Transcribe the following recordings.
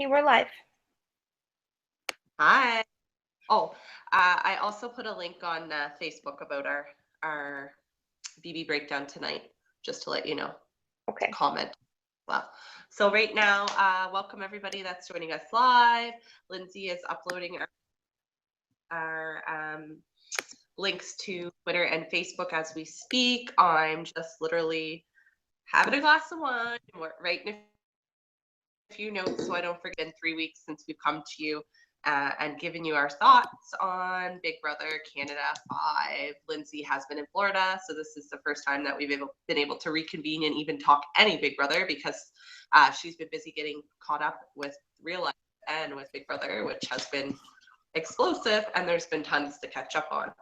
Okay, we're live. Hi. Oh, I also put a link on Facebook about our BB breakdown tonight, just to let you know to Okay. comment. Well, so right now, welcome everybody that's joining us live. Lindsay is uploading our links to Twitter and Facebook as we speak. I'm just literally having a glass of wine, writing a few notes so I don't forget. In 3 weeks since we've come to you and given you our thoughts on Big Brother Canada 5. Lindsay has been in Florida, so this is the first time that we've been able to reconvene and even talk any Big Brother, because she's been busy getting caught up with real life and with Big Brother, which has been explosive, and there's been tons to catch up on.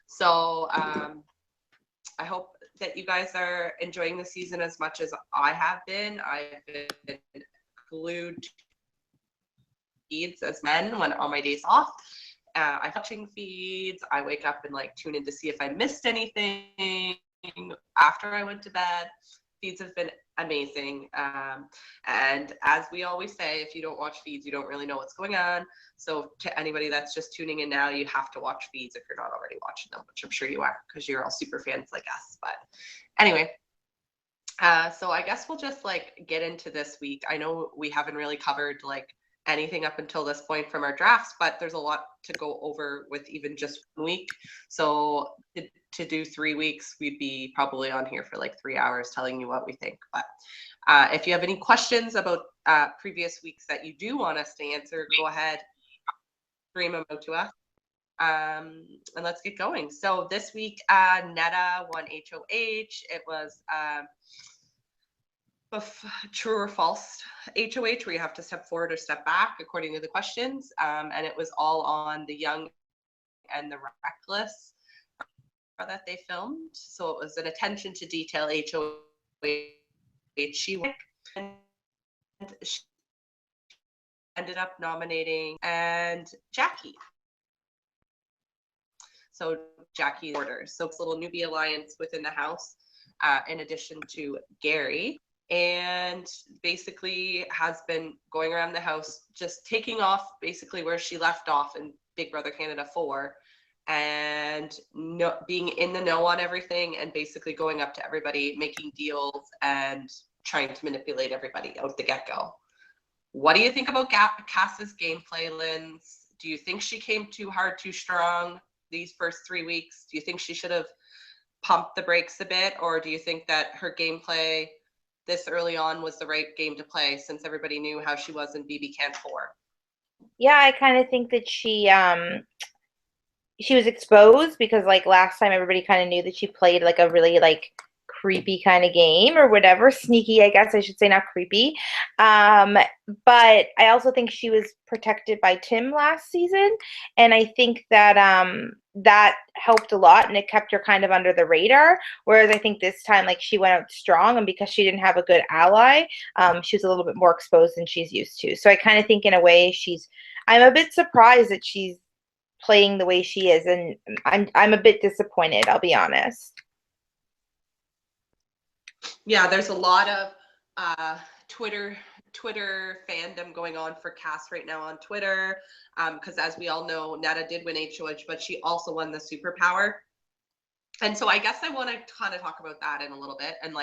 So I hope that you guys are enjoying the season as much as I have been. I've been glued to feeds as men when on my days off. I'm watching feeds. I wake up and tune in to see if I missed anything after I went to bed. Feeds have been amazing. And as we always say, if you don't watch feeds, you don't really know what's going on. So to anybody that's just tuning in now, you have to watch feeds if you're not already watching them, which I'm sure you are because you're all super fans like us. But anyway, so I guess we'll just get into this week. I know we haven't really covered anything up until this point from our drafts, but there's a lot to go over with even just 1 week. So to do 3 weeks, we'd be probably on here for 3 hours telling you what we think. But if you have any questions about previous weeks that you do want us to answer, go ahead, stream them out to us. And let's get going. So this week, Netta won HOH. It was true or false HOH, where you have to step forward or step back according to the questions, and it was all on the Young and the Reckless that they filmed. So it was an attention to detail HOH. She won, and she ended up nominating and Jackie. So Jackie orders. So it's a little newbie alliance within the house, in addition to Gary. And basically has been going around the house, just taking off basically where she left off in Big Brother Canada 4, and being in the know on everything, and basically going up to everybody, making deals, and trying to manipulate everybody out the get-go. What do you think about Cass's gameplay, Linz? Do you think she came too hard, too strong these first 3 weeks? Do you think she should have pumped the brakes a bit, or do you think that her gameplay this early on was the right game to play, since everybody knew how she was in BB Can 4? Yeah, I kind of think that she was exposed because last time everybody kind of knew that she played a really creepy kind of game or whatever, sneaky, I guess I should say, not creepy. But I also think she was protected by Tim last season, and I think that that helped a lot, and it kept her kind of under the radar. Whereas I think this time, she went out strong, and because she didn't have a good ally, she was a little bit more exposed than she's used to. So I kind of think in a way I'm a bit surprised that she's playing the way she is, and I'm a bit disappointed, I'll be honest. Yeah, there's a lot of Twitter fandom going on for Cass right now on Twitter, because as we all know, Netta did win HOH, but she also won the superpower. And so I guess I want to kind of talk about that in a little bit, and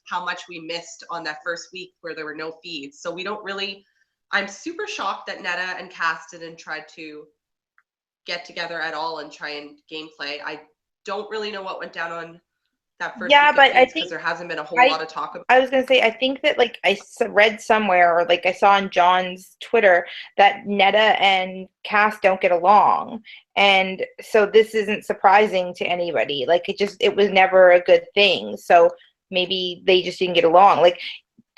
how much we missed on that first week where there were no feeds. So we don't really, I'm super shocked that Netta and Cass didn't try to get together at all and try and gameplay. I don't really know what went down on that first week of feeds, because there hasn't been a whole lot of talk about. I was gonna say, I think that I read somewhere, or I saw on John's Twitter, that Netta and Cass don't get along, and so this isn't surprising to anybody. It was never a good thing. So maybe they just didn't get along.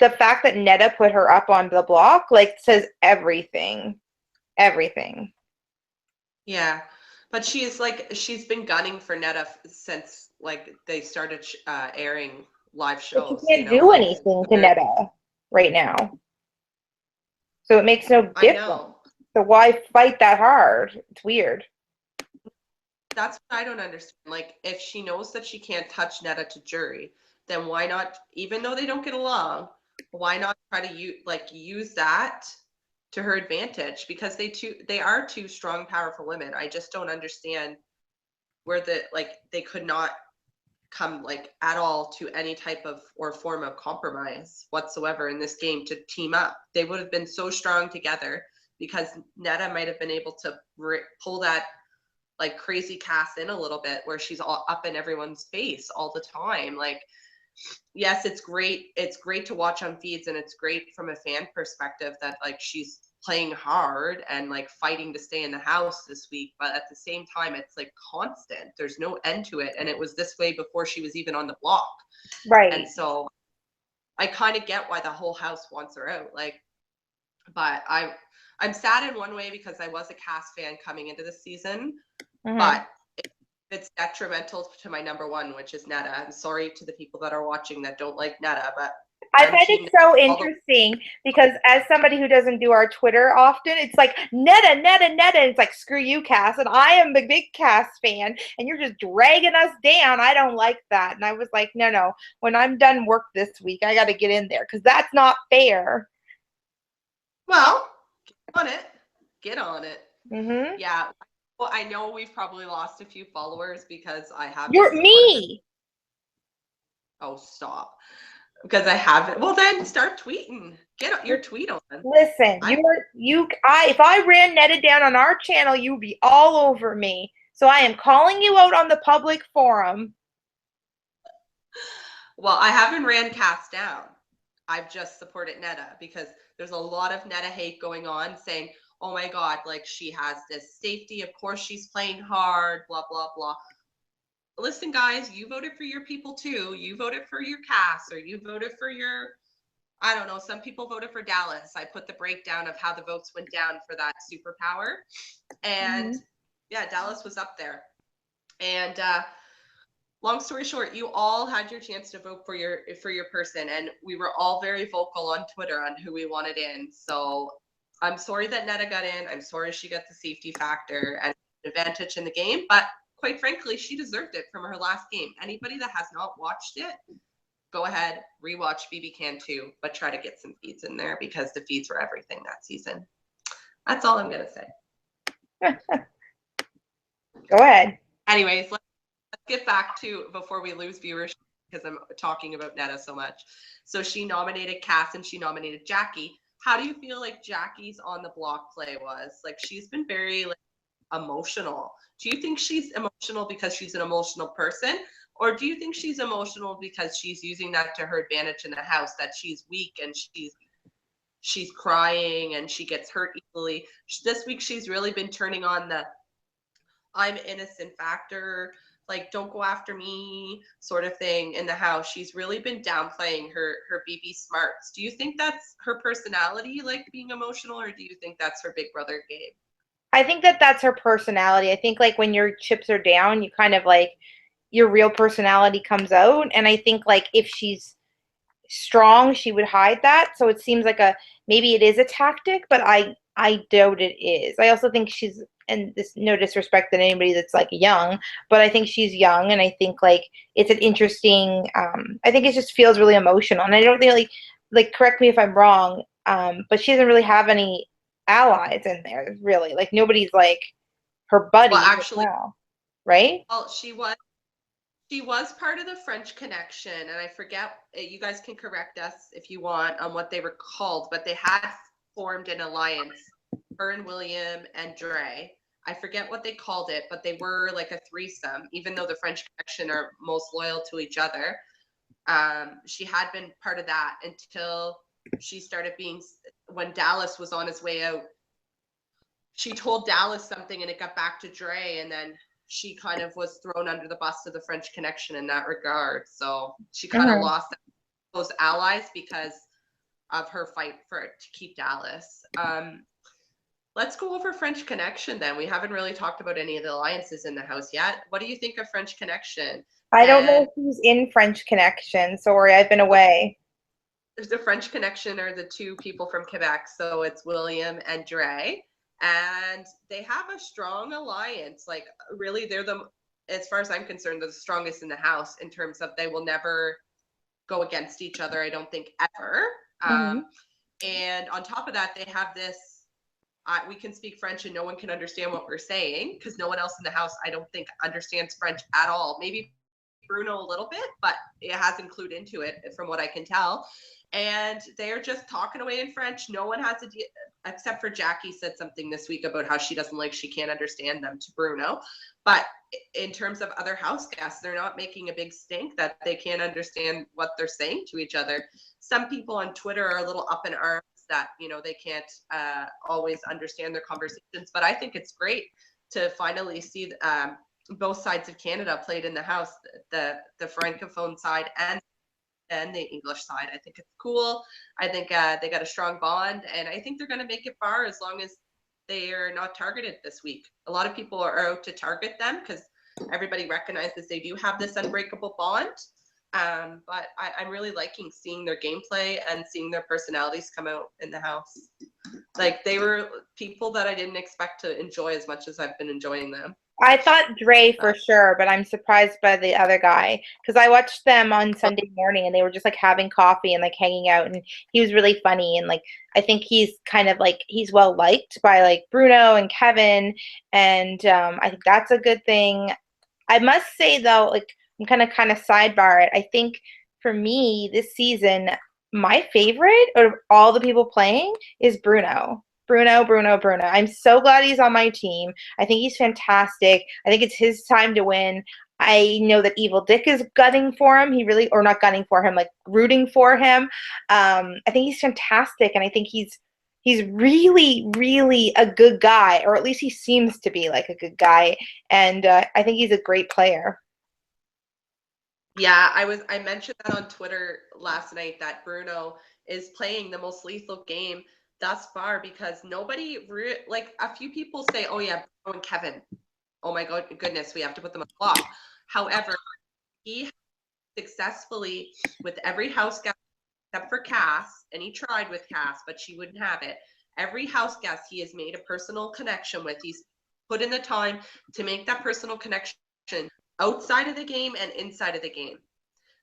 The fact that Netta put her up on the block says everything. Everything. Yeah, but she's been gunning for Netta since they started airing live shows. But she can't do anything to Netta right now, so it makes no difference. I know. So why fight that hard? It's weird. That's what I don't understand. If she knows that she can't touch Netta to jury, then why not? Even though they don't get along, why not try to use that to her advantage, because they are two strong, powerful women. I just don't understand where they could not come like at all to any type of or form of compromise whatsoever in this game to team up. They would have been so strong together, because Netta might have been able to pull that like crazy Cass in a little bit, where she's all up in everyone's face all the time. Like, yes, it's great to watch on feeds, and it's great from a fan perspective that like she's playing hard and like fighting to stay in the house this week, but at the same time it's like constant, there's no end to it, and it was this way before she was even on the block. Right. And so I kind of get why the whole house wants her out, like, but I'm sad in one way, because I was a Cass fan coming into the season, but it's detrimental to my number one, which is Netta. I'm sorry to the people that are watching that don't like Netta, but I find it so interesting because as somebody who doesn't do our Twitter often, it's like Netta, Netta, Netta. And it's like, screw you, Cass. And I am the big Cass fan, and you're just dragging us down. I don't like that. And I was like, no. When I'm done work this week, I got to get in there because that's not fair. Well, get on it. Mm-hmm. Yeah. Well, I know we've probably lost a few followers because I have. You're me. Oh, stop. Because I haven't. Well, then start tweeting. Get your tweet on. Listen, if I ran Netta down on our channel, you'd be all over me. So I am calling you out on the public forum. Well, I haven't ran Cass down. I've just supported Netta because there's a lot of Netta hate going on, saying, oh my God, like she has this safety. Of course she's playing hard, blah, blah, blah. Listen, guys, you voted for your people too. You voted for your Cass, or you voted for your, I don't know, some people voted for Dallas. I put the breakdown of how the votes went down for that superpower. And yeah, Dallas was up there. And long story short, you all had your chance to vote for your person, and we were all very vocal on Twitter on who we wanted in. So I'm sorry that Netta got in. I'm sorry she got the safety factor and advantage in the game, but quite frankly, she deserved it from her last game. Anybody that has not watched it, go ahead, rewatch BB Can 2, but try to get some feeds in there because the feeds were everything that season. That's all I'm going to say. Go ahead. Anyways, let's get back to, before we lose viewers, because I'm talking about Netta so much. So she nominated Cass and she nominated Jackie. How do you feel like Jackie's on the block play was? Like, she's been very like emotional. Do you think she's emotional because she's an emotional person, or do you think she's emotional because she's using that to her advantage in the house, that she's weak and she's crying and she gets hurt easily? This week she's really been turning on the I'm innocent factor, like don't go after me sort of thing in the house. She's really been downplaying her BB smarts. Do you think that's her personality, like being emotional, or do you think that's her big brother game? I think that that's her personality. I think like when your chips are down, you kind of like your real personality comes out. And I think like if she's strong, she would hide that. So it seems like maybe it is a tactic, but I doubt it is. I also think she's, and this no disrespect to anybody that's like young, but I think she's young, and I think like it's an interesting. I think it just feels really emotional, and I don't think like correct me if I'm wrong, but she doesn't really have any allies in there, really. Like nobody's like her buddy. Well, actually, right? Well, she was part of the French Connection, and I forget, you guys can correct us if you want on what they were called, but they had formed an alliance, her and William and Dre. I forget what they called it, but they were like a threesome, even though the French Connection are most loyal to each other. She had been part of that until she started when Dallas was on his way out. She told Dallas something and it got back to Dre, and then she kind of was thrown under the bus to the French Connection in that regard. So she kind of lost those allies because of her fight to keep Dallas. Let's go over French Connection then. We haven't really talked about any of the alliances in the house yet. What do you think of French Connection? I don't know who's in French Connection. Sorry, I've been away. The French Connection are the two people from Quebec. So it's William and Dre. And they have a strong alliance. Like, really, they're as far as I'm concerned, they're the strongest in the house in terms of they will never go against each other, I don't think, ever. And on top of that, they have this we can speak French and no one can understand what we're saying, because no one else in the house, I don't think, understands French at all. Maybe Bruno a little bit, but it hasn't clued into it from what I can tell. And they're just talking away in French. No one has a except for Jackie said something this week about how she doesn't like, she can't understand them to Bruno. But in terms of other house guests, they're not making a big stink that they can't understand what they're saying to each other. Some people on Twitter are a little up in arms that, you know, they can't always understand their conversations. But I think it's great to finally see both sides of Canada played in the house, the Francophone side and the English side. I think it's cool. I think they got a strong bond, and I think they're going to make it far as long as they are not targeted this week. A lot of people are out to target them because everybody recognizes they do have this unbreakable bond. But I'm really liking seeing their gameplay and seeing their personalities come out in the house. Like, they were people that I didn't expect to enjoy as much as I've been enjoying them. I thought Dre for sure, but I'm surprised by the other guy because I watched them on Sunday morning and they were just like having coffee and like hanging out, and he was really funny, and like I think he's kind of like he's well liked by like Bruno and Kevin, and I think that's a good thing. I must say though, like I'm kind of sidebar it. I think for me this season, my favorite of all the people playing is Bruno. Bruno. I'm so glad he's on my team. I think he's fantastic. I think it's his time to win. I know that Evil Dick is gunning for him. He really, or not gunning for him, like rooting for him. I think he's fantastic, and I think he's really a good guy, or at least he seems to be like a good guy. And I think he's a great player. Yeah, I mentioned that on Twitter last night that Bruno is playing the most lethal game thus far, because nobody like a few people say, oh yeah, Bruno and Kevin, oh my goodness, we have to put them on the block. However, he successfully with every house guest except for Cass, and he tried with Cass, but she wouldn't have it. Every house guest he has made a personal connection with. He's put in the time to make that personal connection outside of the game and inside of the game.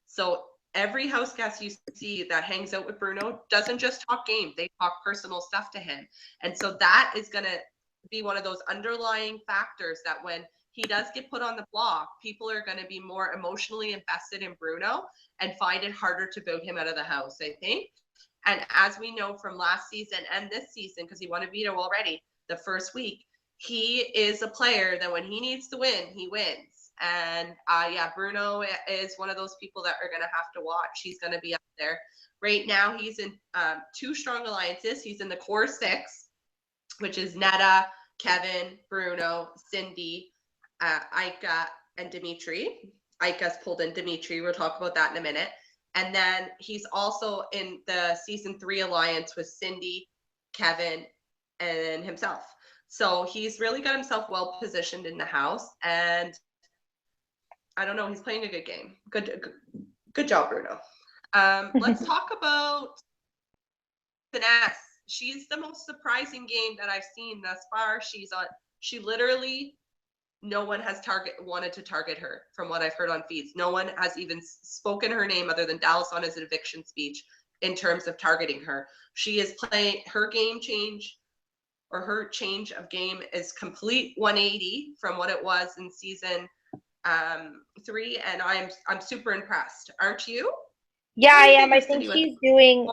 So every house guest you see that hangs out with Bruno doesn't just talk game, they talk personal stuff to him. And so that is going to be one of those underlying factors that when he does get put on the block, people are going to be more emotionally invested in Bruno and find it harder to vote him out of the house, I think. And as we know from last season and this season, because he won a veto already the first week, he is a player that when he needs to win, he wins. And yeah, Bruno is one of those people that are going to have to watch. He's going to be up there. Right now, he's in two strong alliances. He's in the core six, which is Netta, Kevin, Bruno, Cindy, Ika, and Dimitri. Ika's pulled in Dimitri. We'll talk about that in a minute. And then he's also in the season 3 alliance with Cindy, Kevin, and himself. So he's really got himself well positioned in the house. And I don't know, he's playing a good game. Good job, Bruno. Let's talk about Finesse. She's the most surprising game that I've seen thus far. She literally, no one has wanted to target her from what I've heard on feeds. No one has even spoken her name other than Dallas on his eviction speech in terms of targeting her. She is playing her game change, or her change of game is complete 180 from what it was in season 3, and I'm super impressed. Aren't you? Yeah, I am. I think she's doing.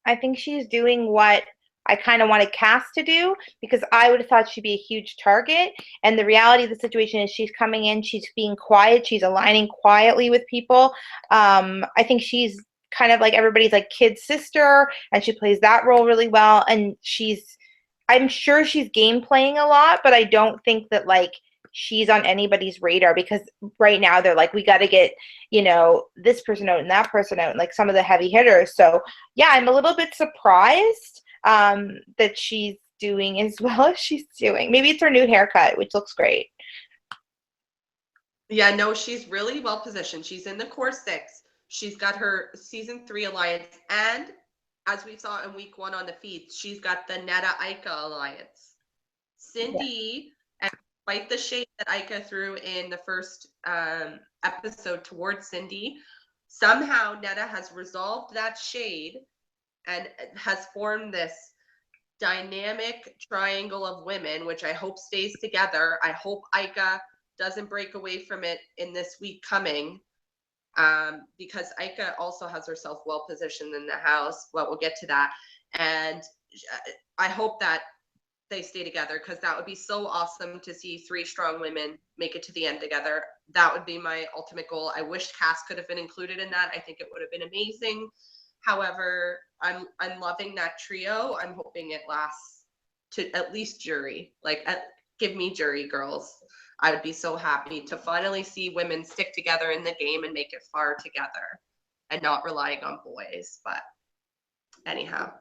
I think she's doing what I kind of wanted Cass to do, because I would have thought she'd be a huge target. And the reality of the situation is she's coming in, she's being quiet, she's aligning quietly with people. I think she's kind of like everybody's like kid sister, and she plays that role really well. And I'm sure she's game playing a lot, but I don't think that like she's on anybody's radar, because right now they're like, we got to get, this person out and that person out, and like some of the heavy hitters. So yeah, I'm a little bit surprised that she's doing as well as she's doing. Maybe it's her new haircut, which looks great. Yeah, no, she's really well positioned. She's in the core 6. She's got her season 3 alliance, and as we saw in week 1 on the feed, she's got the Netta Ika alliance. Cindy, and despite the shade that Ika threw in the first episode towards Cindy, somehow Netta has resolved that shade and has formed this dynamic triangle of women, which I hope stays together. I hope Ika doesn't break away from it in this week coming, because Ika also has herself well positioned in the house. Well, we'll get to that. And I hope that they stay together, because that would be so awesome to see 3 strong women make it to the end together. That would be my ultimate goal. I wish Cass could have been included in that. I think it would have been amazing. However, I'm loving that trio. I'm hoping it lasts to at least jury. Like, give me jury, girls. I would be so happy to finally see women stick together in the game and make it far together and not relying on boys. But anyhow,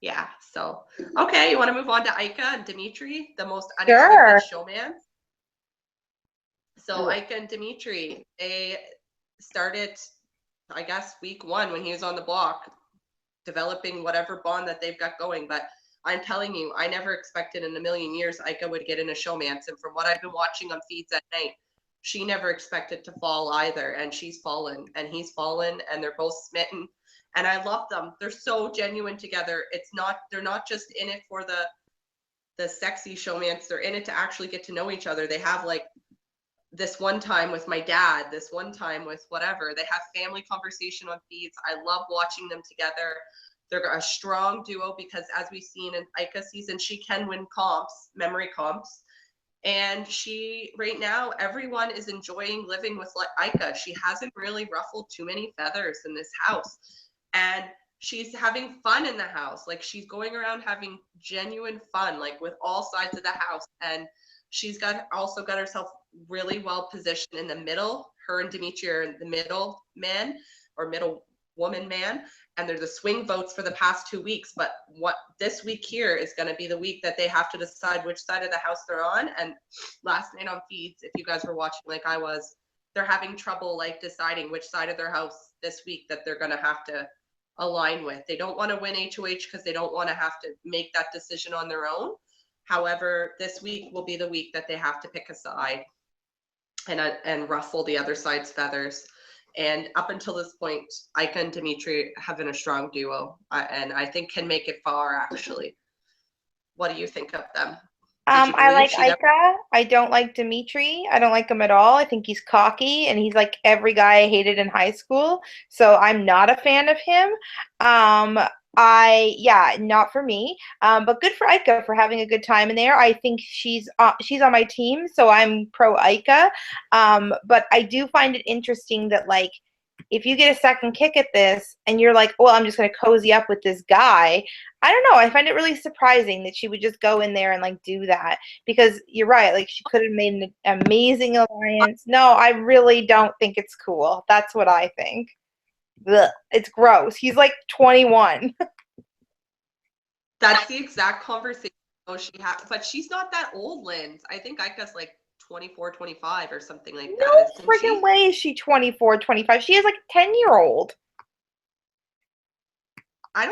yeah. So, okay, you want to move on to Ika and Dimitri, the most unexpected showman? So Ika and Dimitri, they started, I guess, week 1 when he was on the block, developing whatever bond that they've got going. But I'm telling you, I never expected in a million years Ika would get in a showmance. And from what I've been watching on feeds at night, she never expected to fall either. And she's fallen and he's fallen and they're both smitten. And I love them. They're so genuine together. They're not just in it for the sexy showmance. They're in it to actually get to know each other. They have like this one time with my dad, this one time with whatever. They have family conversation on feeds. I love watching them together. They're a strong duo because, as we've seen in Ika's season, she can win comps, memory comps. And right now, everyone is enjoying living with Ika. She hasn't really ruffled too many feathers in this house. And she's having fun in the house. Like, she's going around having genuine fun, like with all sides of the house. And she's also got herself really well positioned in the middle. Her and Dimitri are the middle man or middle woman man. And they're the swing votes for the past 2 weeks. But what this week here is going to be the week that they have to decide which side of the house they're on. And last night on feeds, if you guys were watching like I was, they're having trouble like deciding which side of their house this week that they're going to have to align with. They don't want to win HOH because they don't want to have to make that decision on their own. However, this week will be the week that they have to pick a side and ruffle the other side's feathers. And up until this point, Ika and Dimitri have been a strong duo, and I think can make it far, actually. What do you think of them? I like Ika. I don't like Dimitri. I don't like him at all. I think he's cocky, and he's like every guy I hated in high school. So I'm not a fan of him. Not for me. But good for Ika for having a good time in there. I think she's on my team, so I'm pro Ika. But I do find it interesting that, like, if you get a second kick at this and you're like, well, I'm just going to cozy up with this guy. I don't know. I find it really surprising that she would just go in there and like do that, because you're right. Like, she could have made an amazing alliance. No, I really don't think it's cool. That's what I think. Ugh, it's gross. He's like 21. That's the exact conversation she had, but she's not that old, Lynn. I think Ika's like 24, 25 or something like that. No freaking way is she 24, 25. She is like a 10-year-old. I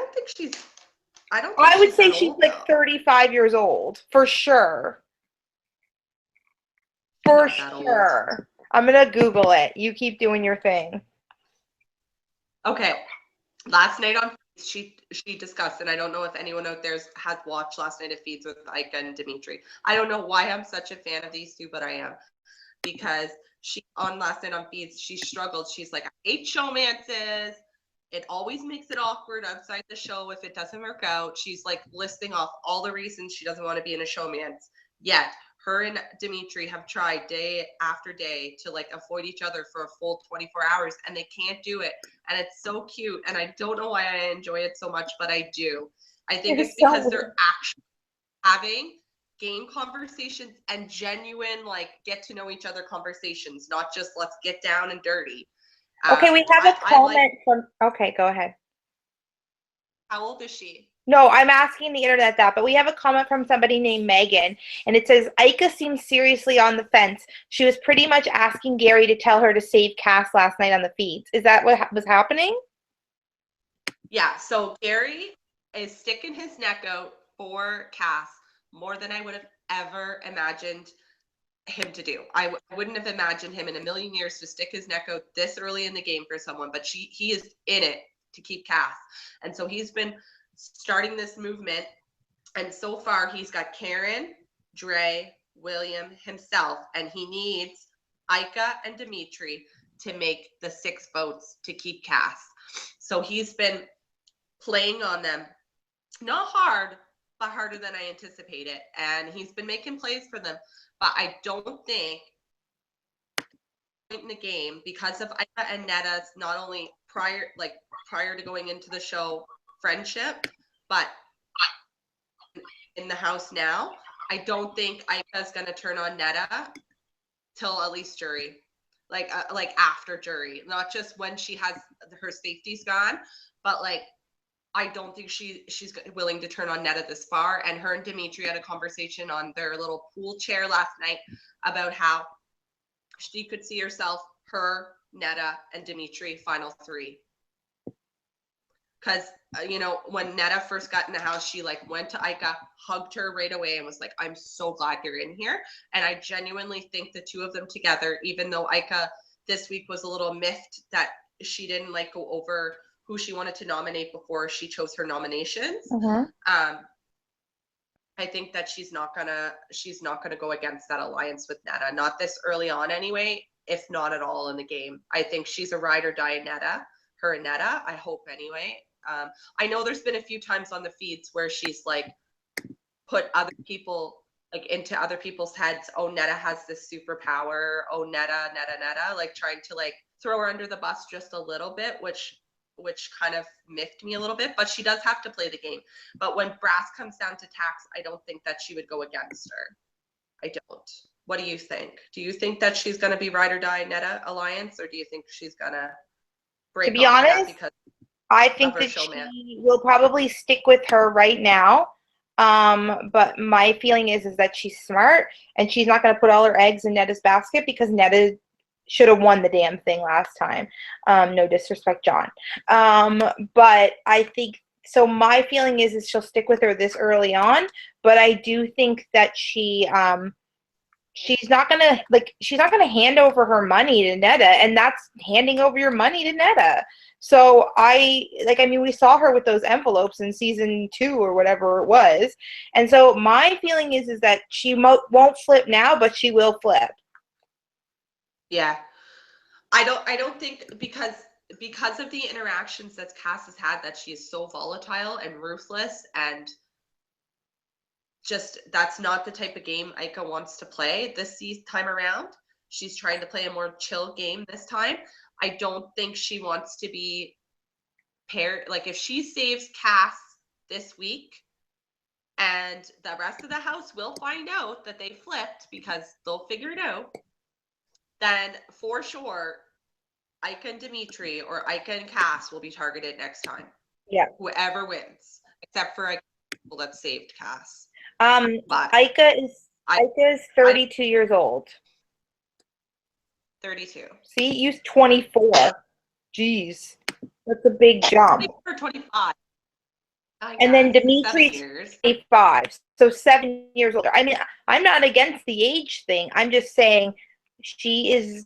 would say she's like 35 years old for sure. For sure. I'm gonna Google it. You keep doing your thing. Okay. Last night on she discussed, and I don't know if anyone out there has watched last night of feeds with Ika and Dimitri. I don't know why I'm such a fan of these two, but I am, because on last night on feeds, she struggled. She's like, I hate showmances. It always makes it awkward outside the show if it doesn't work out. She's like listing off all the reasons she doesn't want to be in a showmance. Yet her and Dimitri have tried day after day to like avoid each other for a full 24 hours, and they can't do it. And it's so cute. And I don't know why I enjoy it so much, but I do. I think it's because they're actually having game conversations and genuine, like, get to know each other conversations, not just let's get down and dirty. Okay, we have a comment from. Okay, go ahead. How old is she? No, I'm asking the internet that, but we have a comment from somebody named Megan, and it says, Ika seems seriously on the fence. She was pretty much asking Gary to tell her to save Cass last night on the feeds. Is that what was happening? Yeah, so Gary is sticking his neck out for Cass more than I would have ever imagined him to do. I wouldn't have imagined him in a million years to stick his neck out this early in the game for someone, but he is in it to keep Cass. And so he's been starting this movement And so far, he's got Karen, Dre, William, himself, and he needs Ika and Dimitri to make the 6 votes to keep Cass. So he's been playing on them, not hard, but harder than I anticipated. And he's been making plays for them. But I don't think in the game, because of Ika and Netta's not only prior to going into the show friendship, but in the house now, I don't think Ika's gonna turn on Netta till at least jury, like after jury, not just when she has her safety's gone, but like I don't think she's willing to turn on Netta this far. And her and Dimitri had a conversation on their little pool chair last night about how she could see herself, her, Netta, and Dimitri final 3. Because, when Netta first got in the house, she like went to Ika, hugged her right away, and was like, I'm so glad you're in here. And I genuinely think the 2 of them together, even though Ika this week was a little miffed that she didn't like go over who she wanted to nominate before she chose her nominations. I think that she's not gonna go against that alliance with Netta, not this early on anyway, if not at all in the game. I think she's a ride or die Netta, her and Netta, I hope anyway. I know there's been a few times on the feeds where she's like put other people like into other people's heads. Oh, Netta has this superpower. Oh, Netta, like trying to like throw her under the bus just a little bit, which kind of miffed me a little bit, but she does have to play the game. But when brass comes down to tax, I don't think that she would go against her. I don't. What do you think? Do you think that she's going to be ride or die Netta alliance, or do you think she's going to break To be off honest, because I think that she will probably stick with her right now. But my feeling is that she's smart and she's not going to put all her eggs in Netta's basket because Netta should have won the damn thing last time. No disrespect, John. But I think so. My feeling is she'll stick with her this early on, but I do think that she's not gonna hand over her money to Netta, and that's handing over your money to Netta. So we saw her with those envelopes in season 2 or whatever it was, and so my feeling is that she won't flip now, but she will flip. Yeah, I don't think because of the interactions that Cass has had that she is so volatile and ruthless, and just that's not the type of game Ika wants to play this time around. She's trying to play a more chill game this time. I don't think she wants to be paired. Like if she saves Cass this week and the rest of the house will find out that they flipped because they'll figure it out, then for sure Ika and Dimitri or Ika and Cass will be targeted next time. Yeah. Whoever wins, except for people that saved Cass. But Ika is 32 years old. 32. See, you's 24. Jeez, that's a big jump. 24, 25. And then Dimitri's 25, so 7 years older. I mean, I'm not against the age thing. I'm just saying she is.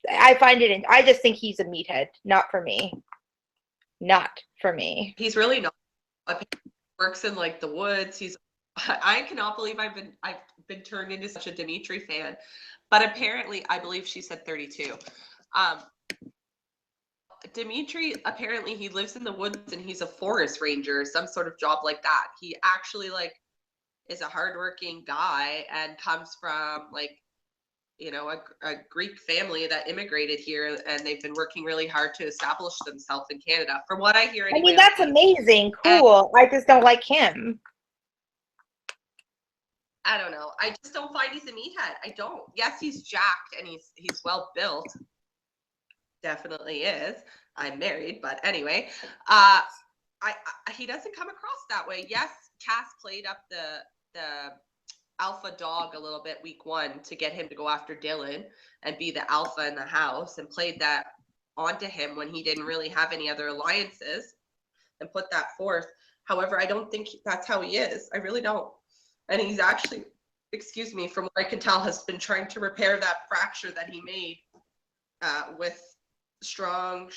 I just think he's a meathead. Not for me. Not for me. He's really not. He works in like the woods. I cannot believe I've been turned into such a Dimitri fan. But apparently, I believe she said 32. Dimitri, apparently he lives in the woods and he's a forest ranger, some sort of job like that. He actually is a hardworking guy and comes from a Greek family that immigrated here, and they've been working really hard to establish themselves in Canada. From what I hear, anyway, I mean, that's amazing, cool. I just don't like him. I don't know. I just don't find he's a meathead. I don't. Yes, he's jacked and he's well built. Definitely is. I'm married, but anyway, he doesn't come across that way. Yes, Cass played up the alpha dog a little bit week 1 to get him to go after Dylan and be the alpha in the house, and played that onto him when he didn't really have any other alliances and put that forth. However, I don't think that's how he is. I really don't. And he's actually, from what I can tell, has been trying to repair that fracture that he made with strong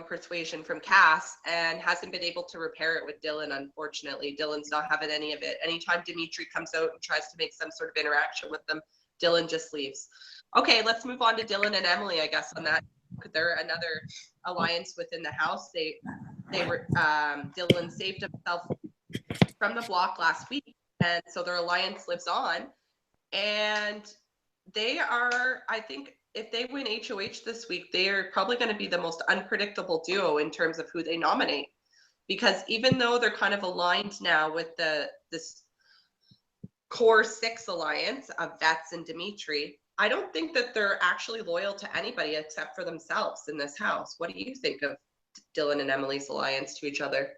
persuasion from Cass and hasn't been able to repair it with Dylan, unfortunately. Dylan's not having any of it. Anytime Dimitri comes out and tries to make some sort of interaction with them, Dylan just leaves. Okay, let's move on to Dylan and Emily, I guess, on that. They're another alliance within the house. They were Dylan saved himself from the block last week, and so their alliance lives on. And they are, I think, if they win HOH this week, they are probably going to be the most unpredictable duo in terms of who they nominate. Because even though they're kind of aligned now with this core 6 alliance of Vets and Dimitri, I don't think that they're actually loyal to anybody except for themselves in this house. What do you think of Dylan and Emily's alliance to each other?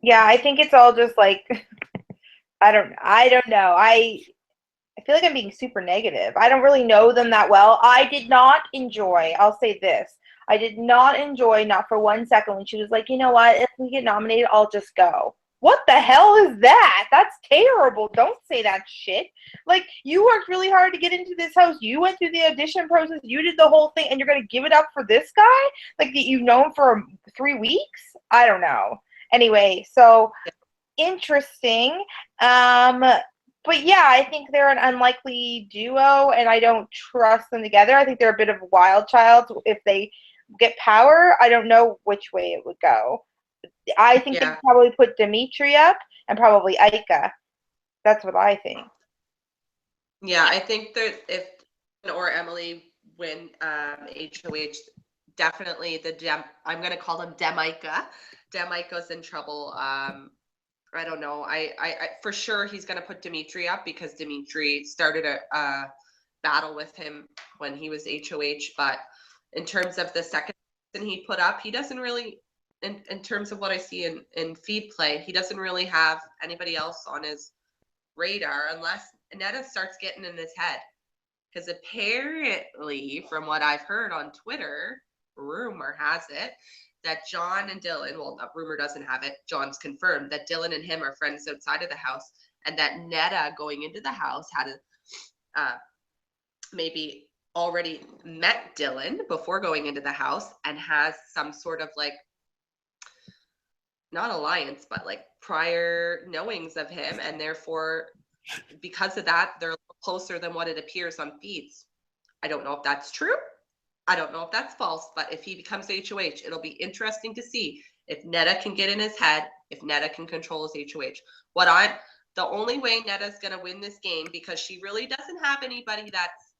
Yeah, I think it's all just like I don't know. I feel like I'm being super negative. I don't really know them that well. I did not enjoy, I'll say this. I did not enjoy, not for 1 second, when she was like, you know what, if we get nominated, I'll just go. What the hell is that? That's terrible. Don't say that shit. Like, you worked really hard to get into this house. You went through the audition process. You did the whole thing, and you're going to give it up for this guy? Like, that you've known for 3 weeks? I don't know. Anyway, so interesting. But yeah, I think they're an unlikely duo, and I don't trust them together. I think they're a bit of a wild child. If they get power, I don't know which way it would go. I think they'd probably put Dimitri up and probably Aika. That's what I think. Yeah, I think that if or Emily win HOH, definitely I'm going to call them Demaika. Demaika's in trouble. I don't know. I for sure he's going to put Dimitri up because Dimitri started a battle with him when he was HOH. But in terms of the second person he put up, he doesn't really, in terms of what I see in feed play, he doesn't really have anybody else on his radar unless Netta starts getting in his head. Because apparently, from what I've heard on Twitter, rumor has it, that John and Dylan, well, rumor doesn't have it, John's confirmed that Dylan and him are friends outside of the house, and that Netta going into the house had maybe already met Dylan before going into the house and has some sort of like, not alliance, but like prior knowings of him, and therefore, because of that, they're a little closer than what it appears on feeds. I don't know if that's true. I don't know if that's false, but if he becomes HOH, it'll be interesting to see if Netta can get in his head, if Netta can control his HOH. The only way Netta's going to win this game, because she really doesn't have anybody that's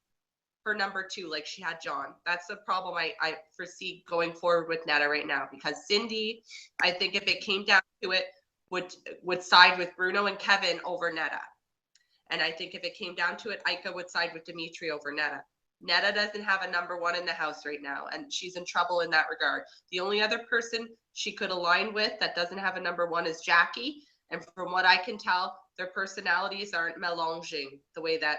her number 2, like she had John. That's the problem I foresee going forward with Netta right now, because Cindy, I think if it came down to it, would side with Bruno and Kevin over Netta. And I think if it came down to it, Aika would side with Dimitri over Netta. Netta doesn't have a number 1 in the house right now, and she's in trouble in that regard. The only other person she could align with that doesn't have a number 1 is Jackie. And from what I can tell, their personalities aren't melanging the way that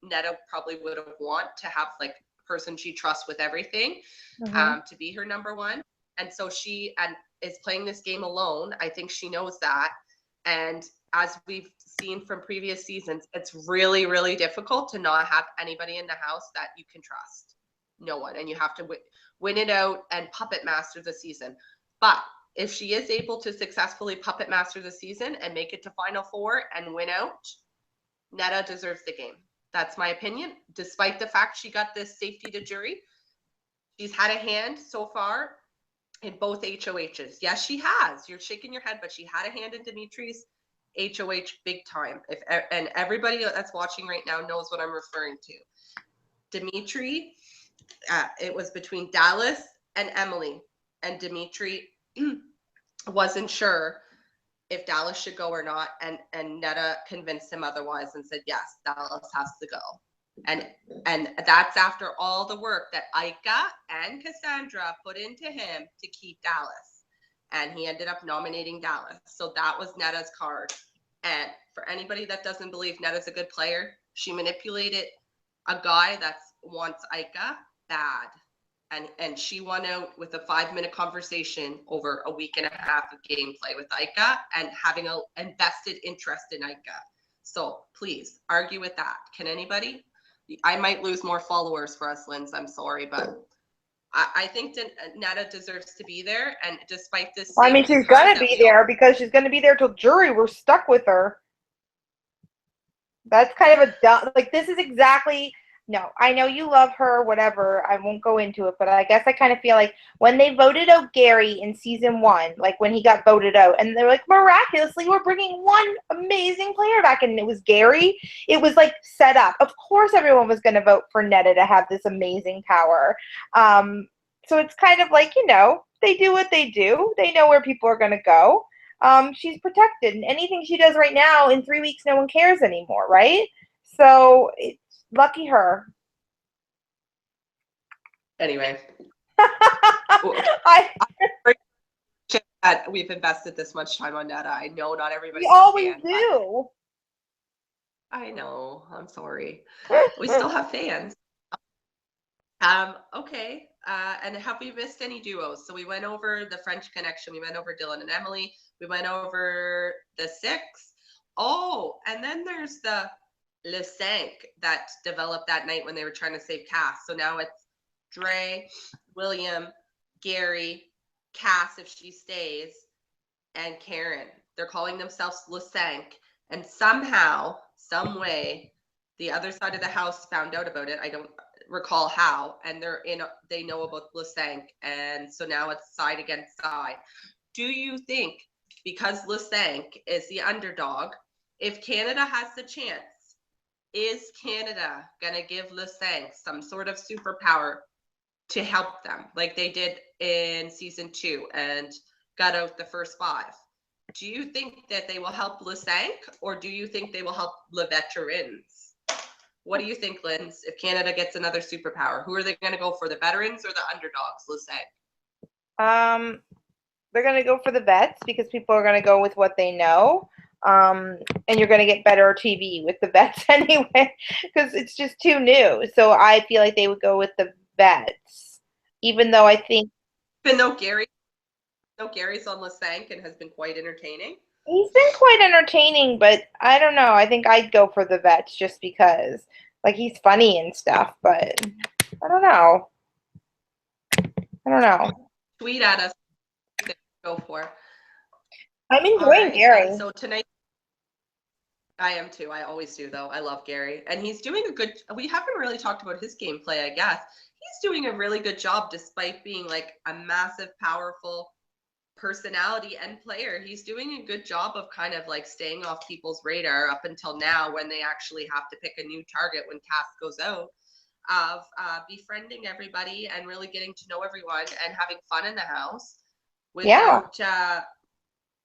Netta probably would have want to have like a person she trusts with everything to be her number 1. And so she is playing this game alone. I think she knows that. And as we've seen from previous seasons, it's really, really difficult to not have anybody in the house that you can trust. No one. And you have to win it out and puppet master the season. But if she is able to successfully puppet master the season and make it to Final 4 and win out, Netta deserves the game. That's my opinion. Despite the fact she got this safety to jury, she's had a hand so far in both HOHs. Yes, she has. You're shaking your head, but she had a hand in Dimitri's HOH big time. And everybody that's watching right now knows what I'm referring to. Dimitri, it was between Dallas and Emily, and Dimitri wasn't sure if Dallas should go or not, and Netta convinced him otherwise and said, yes, Dallas has to go. And that's after all the work that Aika and Cassandra put into him to keep Dallas. And he ended up nominating Dallas. So that was Netta's card. And for anybody that doesn't believe Netta's a good player, she manipulated a guy that wants Aika bad. And she won out with a 5-minute conversation over a week and a half of gameplay with Aika and having an invested interest in Aika. So please argue with that. Can anybody? I might lose more followers for us, Linz. I'm sorry, but I think Netta deserves to be there, and despite this, I mean, she's gonna be there because she's gonna be there till jury. We're stuck with her. That's kind of a dumb, like, this is exactly, no, I know you love her, whatever, I won't go into it, but I guess I kind of feel like when they voted out Gary in season 1, like when he got voted out, and they're like, miraculously, we're bringing one amazing player back, and it was Gary, it was like set up. Of course everyone was going to vote for Netta to have this amazing power. So it's kind of like, they do what they do. They know where people are going to go. She's protected, and anything she does right now, in 3 weeks, no one cares anymore, right? So it's lucky her. Anyway, I that we've invested this much time on Netta. I know not everybody. We always do. I know. I'm sorry. We still have fans. Okay. And have we missed any duos? So we went over the French Connection. We went over Dylan and Emily. We went over the 6. Oh, and then there's the Le 5 that developed that night when they were trying to save Cass. So now it's Dre, William, Gary, Cass if she stays, and Karen. They're calling themselves Le 5. And somehow, some way, the other side of the house found out about it. I don't recall how, and they know about Le 5, and so now it's side against side. Do you think, because Le 5 is the underdog, if Canada has the chance, is Canada gonna give Le 5 some sort of superpower to help them, like they did in season 2 and got out the first 5? Do you think that they will help Le 5, or do you think they will help Le Veterans? What do you think, Linz, if Canada gets another superpower? Who are they going to go for, the veterans or the underdogs, let's say? They're going to go for the vets because people are going to go with what they know. And you're going to get better TV with the vets anyway because it's just too new. So I feel like they would go with the vets, even though I think. Even though Gary's on Le 5 and has been quite entertaining. He's been quite entertaining, but I don't know. I think I'd go for the vets just because, like, he's funny and stuff, but I don't know. Tweet at us. Go for. I'm enjoying Gary. So tonight, I am too. I always do, though. I love Gary. And he's doing we haven't really talked about his gameplay, I guess. He's doing a really good job despite being, like, a massive, powerful personality and player. He's doing a good job of kind of like staying off people's radar up until now when they actually have to pick a new target when Cass goes out, of befriending everybody and really getting to know everyone and having fun in the house without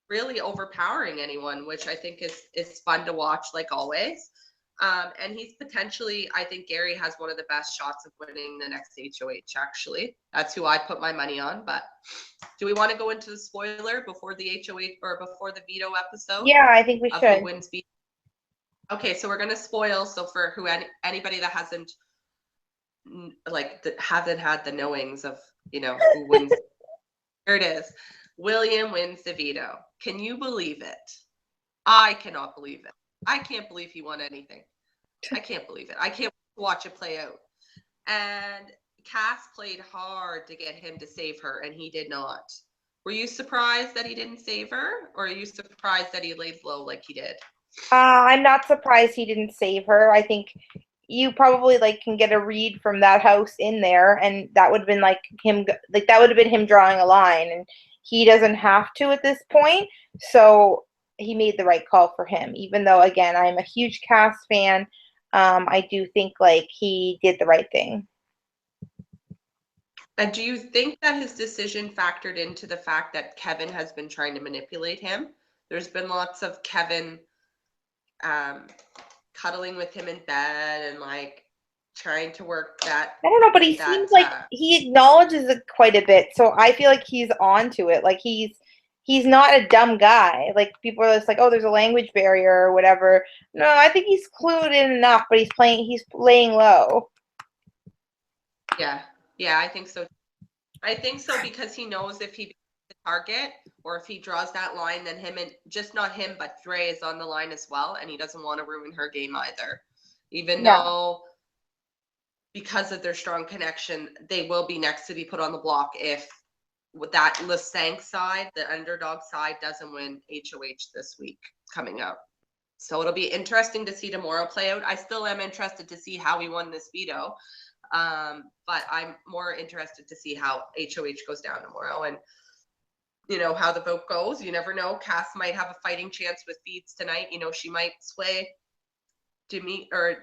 really overpowering anyone, which I think is fun to watch, like always. And he's potentially, I think Gary has one of the best shots of winning the next HOH, actually. That's who I put my money on. But do we want to go into the spoiler before the HOH or before the veto episode? Yeah, I think we should. Who wins veto? Okay, so we're going to spoil. So for anybody that hasn't had the knowings of, who wins. Here it is. William wins the veto. Can you believe it? I cannot believe it. I can't believe he won anything. I can't believe it. I can't watch it play out. And Cass played hard to get him to save her, and he did not. Were you surprised that he didn't save her, or are you surprised that he laid low like he did? I'm not surprised he didn't save her. I think you probably can get a read from that house in there, and that would have been him. That would have been him drawing a line, and he doesn't have to at this point. So he made the right call for him, even though, again, I'm a huge Cass fan. I do think he did the right thing. And do you think that his decision factored into the fact that Kevin has been trying to manipulate him? There's been lots of Kevin cuddling with him in bed and trying to work that. I don't know, but he seems he acknowledges it quite a bit. So I feel like he's onto it. He's not a dumb guy. People are just oh, there's a language barrier or whatever. No, I think he's clued in enough, but he's laying low. Yeah, I think so. I think so because he knows if he becomes the target or if he draws that line, then just not him, but Dre is on the line as well, and he doesn't want to ruin her game either. Even though because of their strong connection, they will be next to be put on the block if with that Lesank side, the underdog side, doesn't win HOH this week coming up. So it'll be interesting to see tomorrow play out. I still am interested to see how we won this veto. But I'm more interested to see how HOH goes down tomorrow and, you know, how the vote goes. You never know. Cass might have a fighting chance with feeds tonight. You know, she might sway Tamika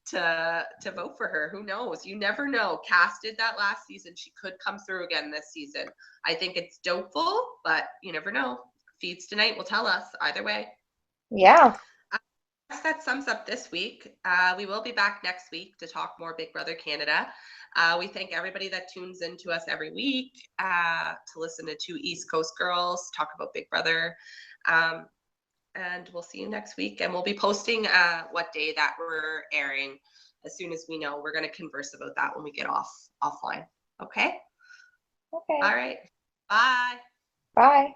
to vote for her. Who knows? You never know. Cass did that last season. She could come through again this season. I think it's doubtful, but you never know. Feeds tonight will tell us either way. Yeah. That sums up this week. We will be back next week to talk more Big Brother Canada. We thank everybody that tunes in to us every week to listen to two East Coast girls talk about Big Brother. And we'll see you next week. And we'll be posting what day that we're airing as soon as we know. We're going to converse about that when we get offline. Okay? Okay. All right. Bye. Bye.